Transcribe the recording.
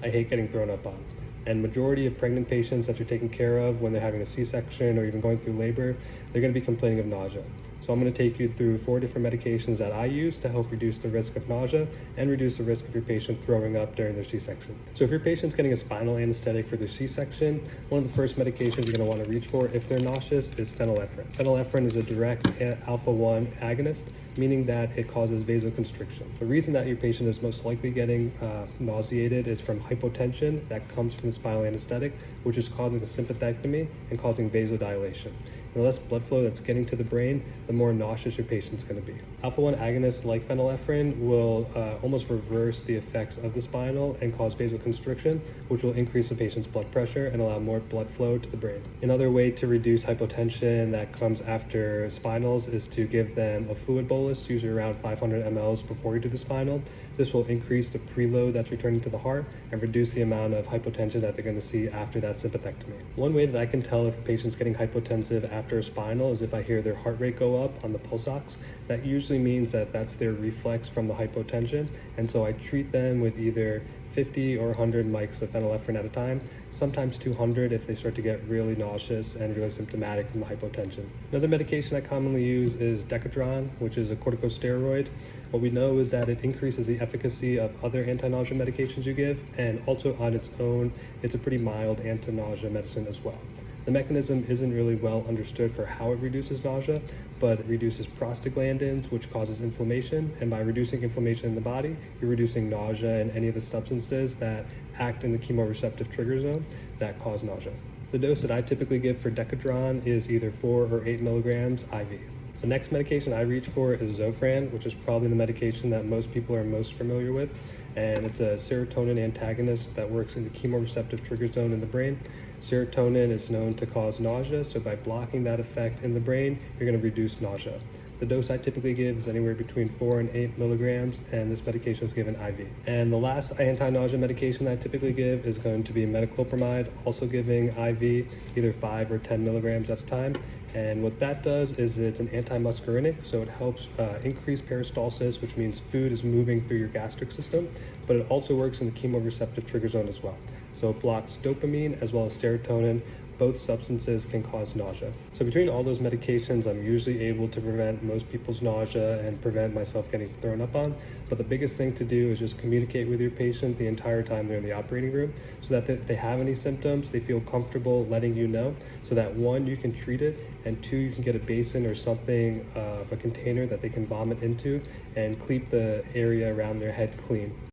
I hate getting thrown up on. And majority of pregnant patients that you're taking care of when they're having a C-section or even going through labor, they're going to be complaining of nausea. So I'm going to take you through 4 different medications that I use to help reduce the risk of nausea and reduce the risk of your patient throwing up during their C-section. So if your patient's getting a spinal anesthetic for their C-section, one of the first medications you're going to want to reach for if they're nauseous is phenylephrine. Phenylephrine is a direct alpha-1 agonist, meaning that it causes vasoconstriction. The reason that your patient is most likely getting nauseated is from hypotension that comes from the spinal anesthetic, which is causing a sympathectomy and causing vasodilation. The less blood flow that's getting to the brain, the more nauseous your patient's going to be. Alpha-1 agonists like phenylephrine will almost reverse the effects of the spinal and cause vasoconstriction, which will increase the patient's blood pressure and allow more blood flow to the brain. Another way to reduce hypotension that comes after spinals is to give them a fluid bolus, usually around 500 mLs before you do the spinal. This will increase the preload that's returning to the heart and reduce the amount of hypotension that they're going to see after that sympathectomy. One way that I can tell if a patient's getting hypotensive after a spinal is if I hear their heart rate go up on the pulse ox. That usually means that that's their reflex from the hypotension, and so I treat them with either 50 or 100 mics of phenylephrine at a time, sometimes 200 if they start to get really nauseous and really symptomatic from the hypotension. Another medication I commonly use is Decadron, which is a corticosteroid. What we know is that it increases the efficacy of other anti-nausea medications you give, and also on its own, it's a pretty mild anti-nausea medicine as well. The mechanism isn't really well understood for how it reduces nausea, but it reduces prostaglandins, which causes inflammation, and by reducing inflammation in the body, you're reducing nausea and any of the substances that act in the chemoreceptive trigger zone that cause nausea. The dose that I typically give for Decadron is either 4 or 8 milligrams IV. The next medication I reach for is Zofran, which is probably the medication that most people are most familiar with, and it's a serotonin antagonist that works in the chemoreceptive trigger zone in the brain. Serotonin is known to cause nausea, so by blocking that effect in the brain, you're going to reduce nausea. The dose I typically give is anywhere between 4 and 8 milligrams, and this medication is given IV. And the last anti-nausea medication I typically give is going to be metoclopramide, also giving IV, either 5 or 10 milligrams at a time. And what that does is it's an antimuscarinic, so it helps increase peristalsis, which means food is moving through your gastric system, but it also works in the chemoreceptive trigger zone as well. So it blocks dopamine as well as serotonin. Both substances can cause nausea. So between all those medications, I'm usually able to prevent most people's nausea and prevent myself getting thrown up on. But the biggest thing to do is just communicate with your patient the entire time they're in the operating room, so that if they have any symptoms, they feel comfortable letting you know, so that 1, you can treat it, and 2, you can get a basin or something of a container that they can vomit into and keep the area around their head clean.